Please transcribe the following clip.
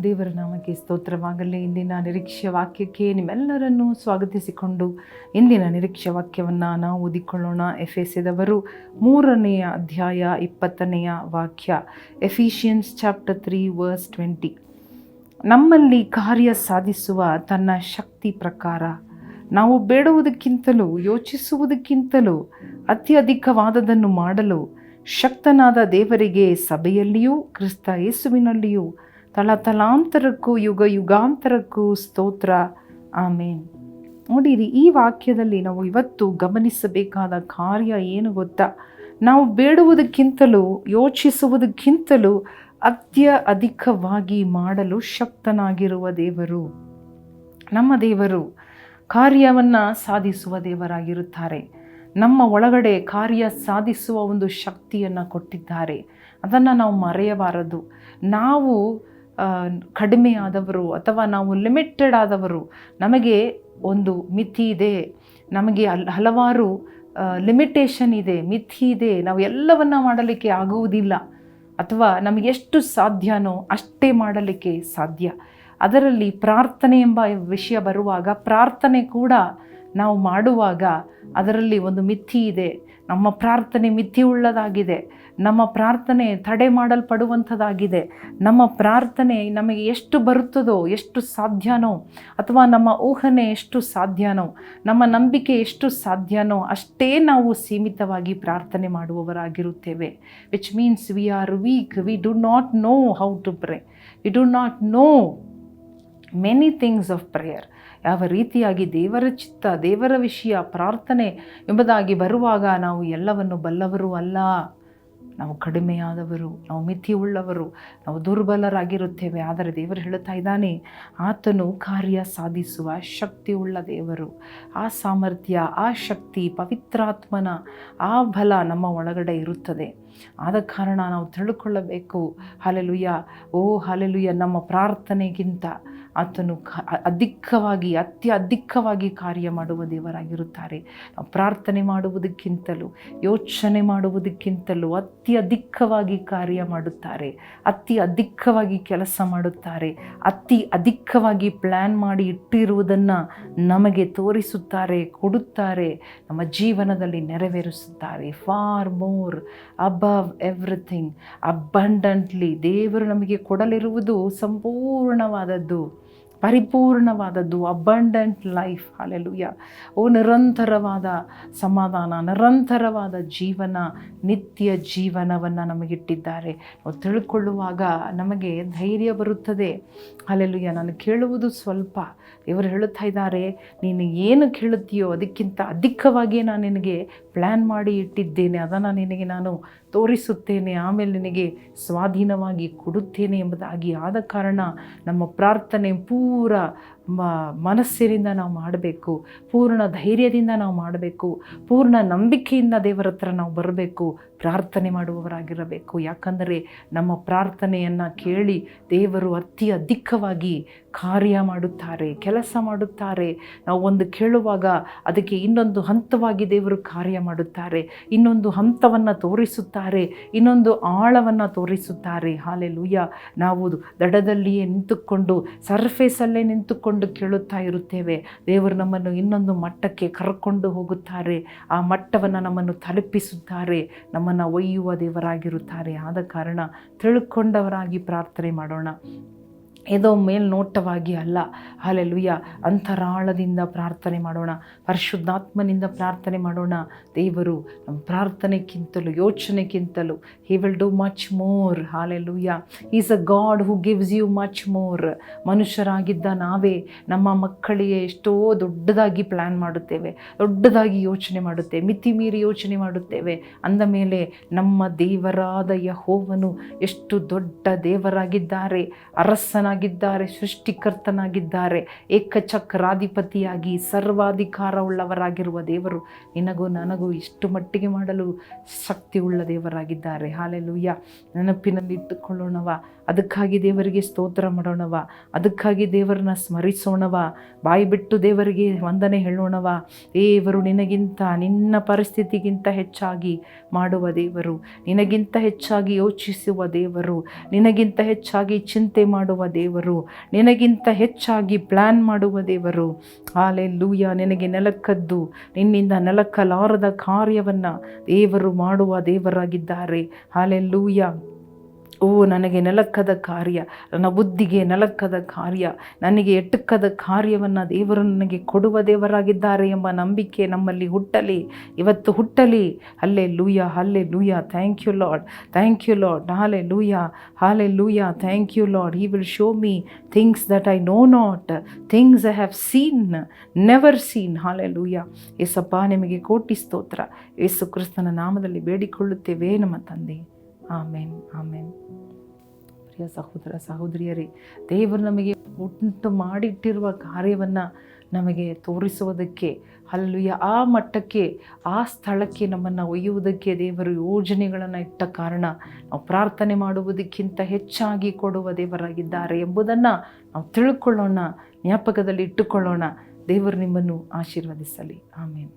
ದೇವರ ನಾಮಕ್ಕೆ ಸ್ತೋತ್ರವಾಗಲಿ. ಇಂದಿನ ನಿರೀಕ್ಷೆ ವಾಕ್ಯಕ್ಕೆ ನಿಮ್ಮೆಲ್ಲರನ್ನೂ ಸ್ವಾಗತಿಸಿಕೊಂಡು ಇಂದಿನ ನಿರೀಕ್ಷೆ ವಾಕ್ಯವನ್ನು ನಾವು ಓದಿಕೊಳ್ಳೋಣ. ಎಫೆಸದವರು 3ನೇ ಅಧ್ಯಾಯ 20ನೇ ವಾಕ್ಯ. Ephesians chapter 3 verse 20. ನಮ್ಮಲ್ಲಿ ಕಾರ್ಯ ಸಾಧಿಸುವ ತನ್ನ ಶಕ್ತಿ ಪ್ರಕಾರ ನಾವು ಬೇಡುವುದಕ್ಕಿಂತಲೂ ಯೋಚಿಸುವುದಕ್ಕಿಂತಲೂ ಅತ್ಯಧಿಕವಾದದನ್ನು ಮಾಡಲು ಶಕ್ತನಾದ ದೇವರಿಗೆ ಸಭೆಯಲ್ಲಿಯೂ ಕ್ರಿಸ್ತ ಯೇಸುವಿನಲ್ಲಿಯೂ ತಲತಲಾಂತರಕ್ಕೂ ಯುಗ ಯುಗಾಂತರಕ್ಕೂ ಸ್ತೋತ್ರ, ಆಮೇನ್. ನೋಡಿರಿ, ಈ ವಾಕ್ಯದಲ್ಲಿ ನಾವು ಇವತ್ತು ಗಮನಿಸಬೇಕಾದ ಕಾರ್ಯ ಏನು ಗೊತ್ತಾ? ನಾವು ಬೇಡುವುದಕ್ಕಿಂತಲೂ ಯೋಚಿಸುವುದಕ್ಕಿಂತಲೂ ಅಧಿಕವಾಗಿ ಮಾಡಲು ಶಕ್ತನಾಗಿರುವ ದೇವರು. ನಮ್ಮ ದೇವರು ಕಾರ್ಯವನ್ನು ಸಾಧಿಸುವ ದೇವರಾಗಿರುತ್ತಾರೆ. ನಮ್ಮ ಒಳಗಡೆ ಕಾರ್ಯ ಸಾಧಿಸುವ ಒಂದು ಶಕ್ತಿಯನ್ನು ಕೊಟ್ಟಿದ್ದಾರೆ. ಅದನ್ನು ನಾವು ಮರೆಯಬಾರದು. ನಾವು ಕಡಿಮೆಯಾದವರು ಅಥವಾ ನಾವು ಲಿಮಿಟೆಡ್ ಆದವರು. ನಮಗೆ ಒಂದು ಮಿತಿ ಇದೆ, ನಮಗೆ ಹಲವಾರು ಲಿಮಿಟೇಷನ್ ಇದೆ, ಮಿತಿ ಇದೆ. ನಾವು ಎಲ್ಲವನ್ನ ಮಾಡಲಿಕ್ಕೆ ಆಗುವುದಿಲ್ಲ, ಅಥವಾ ನಮಗೆ ಎಷ್ಟು ಸಾಧ್ಯನೋ ಅಷ್ಟೇ ಮಾಡಲಿಕ್ಕೆ ಸಾಧ್ಯ. ಅದರಲ್ಲಿ ಪ್ರಾರ್ಥನೆ ಎಂಬ ವಿಷಯ ಬರುವಾಗ, ಪ್ರಾರ್ಥನೆ ಕೂಡ ನಾವು ಮಾಡುವಾಗ ಅದರಲ್ಲಿ ಒಂದು ಮಿತಿ ಇದೆ. ನಮ್ಮ ಪ್ರಾರ್ಥನೆ ಮಿತಿಯುಳ್ಳದಾಗಿದೆ. ನಮ್ಮ ಪ್ರಾರ್ಥನೆ ತಡೆ ಮಾಡಲ್ಪಡುವಂಥದ್ದಾಗಿದೆ. ನಮ್ಮ ಪ್ರಾರ್ಥನೆ ನಮಗೆ ಎಷ್ಟು ಬರುತ್ತದೋ, ಎಷ್ಟು ಸಾಧ್ಯನೋ, ಅಥವಾ ನಮ್ಮ ಊಹನೆ ಎಷ್ಟು ಸಾಧ್ಯನೋ, ನಮ್ಮ ನಂಬಿಕೆ ಎಷ್ಟು ಸಾಧ್ಯನೋ ಅಷ್ಟೇ ನಾವು ಸೀಮಿತವಾಗಿ ಪ್ರಾರ್ಥನೆ ಮಾಡುವವರಾಗಿರುತ್ತೇವೆ. Which means we are weak. We do not know how to pray. We do not know many things of prayer. ಯಾವ ರೀತಿಯಾಗಿ ದೇವರ ಚಿತ್ತ, ದೇವರ ವಿಷಯ, ಪ್ರಾರ್ಥನೆ ಎಂಬುದಾಗಿ ಬರುವಾಗ ನಾವು ಎಲ್ಲವನ್ನು ಬಲ್ಲವರು ಅಲ್ಲ. ನಾವು ಕಡಿಮೆಯಾದವರು, ನಾವು ಮಿತಿಯುಳ್ಳವರು, ನಾವು ದುರ್ಬಲರಾಗಿರುತ್ತೇವೆ. ಆದರೆ ದೇವರು ಹೇಳುತ್ತಾ ಇದ್ದಾನೆ, ಆತನು ಕಾರ್ಯ ಸಾಧಿಸುವ ಶಕ್ತಿಯುಳ್ಳ ದೇವರು. ಆ ಸಾಮರ್ಥ್ಯ, ಆ ಶಕ್ತಿ, ಪವಿತ್ರಾತ್ಮನ ಆ ಬಲ ನಮ್ಮ ಒಳಗಡೆ ಇರುತ್ತದೆ. ಆದ ಕಾರಣ ನಾವು ತಿಳ್ಕೊಳ್ಳಬೇಕು, ಹಲ್ಲೆಲೂಯಾ, ಓ ಹಲ್ಲೆಲೂಯಾ, ನಮ್ಮ ಪ್ರಾರ್ಥನೆಗಿಂತ ಆತನು ಅಧಿಕವಾಗಿ, ಅಧಿಕವಾಗಿ ಕಾರ್ಯ ಮಾಡುವ ದೇವರಾಗಿರುತ್ತಾರೆ. ನಾವು ಪ್ರಾರ್ಥನೆ ಮಾಡುವುದಕ್ಕಿಂತಲೂ, ಯೋಚನೆ ಮಾಡುವುದಕ್ಕಿಂತಲೂ ಅಧಿಕವಾಗಿ ಕಾರ್ಯ ಮಾಡುತ್ತಾರೆ. ಅಧಿಕವಾಗಿ ಕೆಲಸ ಮಾಡುತ್ತಾರೆ. ಅಧಿಕವಾಗಿ ಪ್ಲ್ಯಾನ್ ಮಾಡಿ ಇಟ್ಟಿರುವುದನ್ನು ನಮಗೆ ತೋರಿಸುತ್ತಾರೆ, ಕೊಡುತ್ತಾರೆ, ನಮ್ಮ ಜೀವನದಲ್ಲಿ ನೆರವೇರಿಸುತ್ತಾರೆ. For more above everything abundantly. ದೇವರು ನಮಗೆ ಕೊಡಲಿರುವುದು ಸಂಪೂರ್ಣವಾದದ್ದು, ಪರಿಪೂರ್ಣವಾದದ್ದು, ಅಬಂಡೆಂಟ್ ಲೈಫ್. ಹಲ್ಲೆಲೂಯಾ. ಓ ನಿರಂತರವಾದ ಸಮಾಧಾನ, ನಿರಂತರವಾದ ಜೀವನ, ನಿತ್ಯ ಜೀವನವನ್ನು ನಮಗಿಟ್ಟಿದ್ದಾರೆ. ನಾವು ತಿಳ್ಕೊಳ್ಳುವಾಗ ನಮಗೆ ಧೈರ್ಯ ಬರುತ್ತದೆ. ಹಲ್ಲೆಲೂಯಾ. ನಾನು ಕೇಳುವುದು ಸ್ವಲ್ಪ, ಇವರು ಹೇಳುತ್ತಾ ಇದ್ದಾರೆ, ನೀನು ಏನು ಕೇಳುತ್ತೀಯೋ ಅದಕ್ಕಿಂತ ಅಧಿಕವಾಗಿ ನಾನು ನಿನಗೆ ಪ್ಲ್ಯಾನ್ ಮಾಡಿ ಇಟ್ಟಿದ್ದೇನೆ, ಅದನ್ನು ನಿನಗೆ ನಾನು ತೋರಿಸುತ್ತೇನೆ, ಆಮೇಲೆ ನಿನಗೆ ಸ್ವಾಧೀನವಾಗಿ ಕೊಡುತ್ತೇನೆ ಎಂಬುದಾಗಿ. ಆದ ಕಾರಣ ನಮ್ಮ ಪ್ರಾರ್ಥನೆ ಪೂರ ಮನಸ್ಸಿನಿಂದ ನಾವು ಮಾಡಬೇಕು, ಪೂರ್ಣ ಧೈರ್ಯದಿಂದ ನಾವು ಮಾಡಬೇಕು, ಪೂರ್ಣ ನಂಬಿಕೆಯಿಂದ ದೇವರ ಹತ್ರ ನಾವು ಬರಬೇಕು, ಪ್ರಾರ್ಥನೆ ಮಾಡುವವರಾಗಿರಬೇಕು. ಯಾಕಂದರೆ ನಮ್ಮ ಪ್ರಾರ್ಥನೆಯನ್ನು ಕೇಳಿ ದೇವರು ಅಧಿಕವಾಗಿ ಕಾರ್ಯ ಮಾಡುತ್ತಾರೆ, ಕೆಲಸ ಮಾಡುತ್ತಾರೆ. ನಾವು ಒಂದು ಕೇಳುವಾಗ ಅದಕ್ಕೆ ಇನ್ನೊಂದು ಹಂತವಾಗಿ ದೇವರು ಕಾರ್ಯ ಮಾಡುತ್ತಾರೆ, ಇನ್ನೊಂದು ಹಂತವನ್ನು ತೋರಿಸುತ್ತಾರೆ, ಇನ್ನೊಂದು ಆಳವನ್ನು ತೋರಿಸುತ್ತಾರೆ. ಹಲ್ಲೆಲೂಯಾ. ನಾವು ದಡದಲ್ಲಿಯೇ ನಿಂತುಕೊಂಡು, ಸರ್ಫೇಸಲ್ಲೇ ನಿಂತುಕೊಂಡು ಕೇಳುತ್ತಾ ಇರುತ್ತೇವೆ. ದೇವರು ನಮ್ಮನ್ನು ಇನ್ನೊಂದು ಮಟ್ಟಕ್ಕೆ ಕರ್ಕೊಂಡು ಹೋಗುತ್ತಾರೆ. ಆ ಮಟ್ಟವನ್ನು ನಮ್ಮನ್ನು ತಲುಪಿಸುತ್ತಾರೆ, ನಮ್ಮನ್ನು ಒಯ್ಯುವ ದೇವರಾಗಿರುತ್ತಾರೆ. ಆದ ಕಾರಣ ತಿಳ್ಕೊಂಡವರಾಗಿ ಪ್ರಾರ್ಥನೆ ಮಾಡೋಣ. ಏದೋ ಮೇಲ್ನೋಟವಾಗಿ ಅಲ್ಲ. ಹಲ್ಲೆಲೂಯಾ. ಅಂತರಾಳದಿಂದ ಪ್ರಾರ್ಥನೆ ಮಾಡೋಣ, ಪರಿಶುದ್ಧಾತ್ಮನಿಂದ ಪ್ರಾರ್ಥನೆ ಮಾಡೋಣ. ದೇವರು ನಮ್ಮ ಪ್ರಾರ್ಥನೆಗಿಂತಲೂ, ಯೋಚನೆಗಿಂತಲೂ he will do much more. Hallelujah. Is a God who gives you much more. ಮನುಷ್ಯರಾಗಿದ್ದ ನಾವೇ ನಮ್ಮ ಮಕ್ಕಳಿಗೆ ಎಷ್ಟೋ ದೊಡ್ಡದಾಗಿ ಪ್ಲ್ಯಾನ್ ಮಾಡುತ್ತೇವೆ, ದೊಡ್ಡದಾಗಿ ಯೋಚನೆ ಮಾಡುತ್ತೇವೆ, ಮಿತಿ ಮೀರಿ ಯೋಚನೆ ಮಾಡುತ್ತೇವೆ. ಅಂದ ಮೇಲೆ ನಮ್ಮ ದೇವರಾದ ಯೆಹೋವನು ಎಷ್ಟು ದೊಡ್ಡ ದೇವರಾಗಿದ್ದಾರೆ, ಅರಸನಾಗಿದ್ದಾರೆ, ಸೃಷ್ಟಿಕರ್ತನಾಗಿದ್ದಾರೆ, ಏಕಚಕ್ರಾಧಿಪತಿಯಾಗಿ ಸರ್ವಾಧಿಕಾರವುಳ್ಳವರಾಗಿರುವ ದೇವರು ನಿನಗೂ ನನಗೂ ಇಷ್ಟು ಮಟ್ಟಿಗೆ ಮಾಡಲು ಶಕ್ತಿಯುಳ್ಳ ದೇವರಾಗಿದ್ದಾರೆ. ಹಲ್ಲೆಲೂಯಾ. ನೆನಪಿನಲ್ಲಿ ಇಟ್ಟುಕೊಳ್ಳೋಣವ, ಅದಕ್ಕಾಗಿ ದೇವರಿಗೆ ಸ್ತೋತ್ರ ಮಾಡೋಣವ, ಅದಕ್ಕಾಗಿ ದೇವರನ್ನ ಸ್ಮರಿಸೋಣವ, ಬಾಯಿ ಬಿಟ್ಟು ದೇವರಿಗೆ ವಂದನೆ ಹೇಳೋಣವ. ದೇವರು ನಿನಗಿಂತ, ನಿನ್ನ ಪರಿಸ್ಥಿತಿಗಿಂತ ಹೆಚ್ಚಾಗಿ ಮಾಡುವ ದೇವರು, ನಿನಗಿಂತ ಹೆಚ್ಚಾಗಿ ಯೋಚಿಸುವ ದೇವರು, ನಿನಗಿಂತ ಹೆಚ್ಚಾಗಿ ಚಿಂತೆ ಮಾಡುವ ದೇವರು. ದೇವರು, ನಿನಗಿಂತ ಹೆಚ್ಚಾಗಿ ಪ್ಲ್ಯಾನ್ ಮಾಡುವ ದೇವರು. ಹಲ್ಲೆಲೂಯಾ. ನಿನಗೆ ನೆಲಕ್ಕದ್ದು ನಿನ್ನಿಂದ ನೆಲಕ್ಕಲಾರದ ಕಾರ್ಯವನ್ನು ದೇವರು ಮಾಡುವ ದೇವರಾಗಿದ್ದಾರೆ. ಹಲ್ಲೆಲೂಯಾ. ಓ, ನನಗೆ ನೆಲಕ್ಕದ ಕಾರ್ಯ, ನನ್ನ ಬುದ್ಧಿಗೆ ನೆಲಕ್ಕದ ಕಾರ್ಯ, ನನಗೆ ಎಟುಕದ ಕಾರ್ಯವನ್ನು ದೇವರು ನನಗೆ ಕೊಡುವ ದೇವರಾಗಿದ್ದಾರೆ ಎಂಬ ನಂಬಿಕೆ ನಮ್ಮಲ್ಲಿ ಹುಟ್ಟಲಿ, ಇವತ್ತು ಹುಟ್ಟಲಿ. Hallelujah, hallelujah. Thank you Lord, thank you Lord. Hallelujah, hallelujah. Thank you Lord. He will show me things that I know not, things I have seen, never seen. Hallelujah. ಯೇಸಪ್ಪ, ನಿಮಗೆ ಕೋಟಿ ಸ್ತೋತ್ರ. ಯೇಸು ಕ್ರಿಸ್ತನ ನಾಮದಲ್ಲಿ ಬೇಡಿಕೊಳ್ಳುತ್ತೇವೆ ನಮ್ಮ ತಂದೆ. ಆಮೇನ್, ಆಮೇನ್. ಪ್ರಿಯ ಸಹೋದರ ಸಹೋದರಿಯರೇ, ದೇವರು ನಮಗೆ ಉಂಟು ಮಾಡಿಟ್ಟಿರುವ ಕಾರ್ಯವನ್ನು ನಮಗೆ ತೋರಿಸುವುದಕ್ಕೆ, ಹಲ್ಲೆಲೂಯಾ, ಆ ಮಟ್ಟಕ್ಕೆ, ಆ ಸ್ಥಳಕ್ಕೆ ನಮ್ಮನ್ನು ಒಯ್ಯುವುದಕ್ಕೆ ದೇವರು ಯೋಜನೆಗಳನ್ನು ಇಟ್ಟ ಕಾರಣ ನಾವು ಪ್ರಾರ್ಥನೆ ಮಾಡುವುದಕ್ಕಿಂತ ಹೆಚ್ಚಾಗಿ ಕೊಡುವ ದೇವರಾಗಿದ್ದಾರೆ ಎಂಬುದನ್ನು ನಾವು ತಿಳ್ಕೊಳ್ಳೋಣ, ಜ್ಞಾಪಕದಲ್ಲಿ ಇಟ್ಟುಕೊಳ್ಳೋಣ. ದೇವರು ನಿಮ್ಮನ್ನು ಆಶೀರ್ವದಿಸಲಿ. ಆಮೇನ್.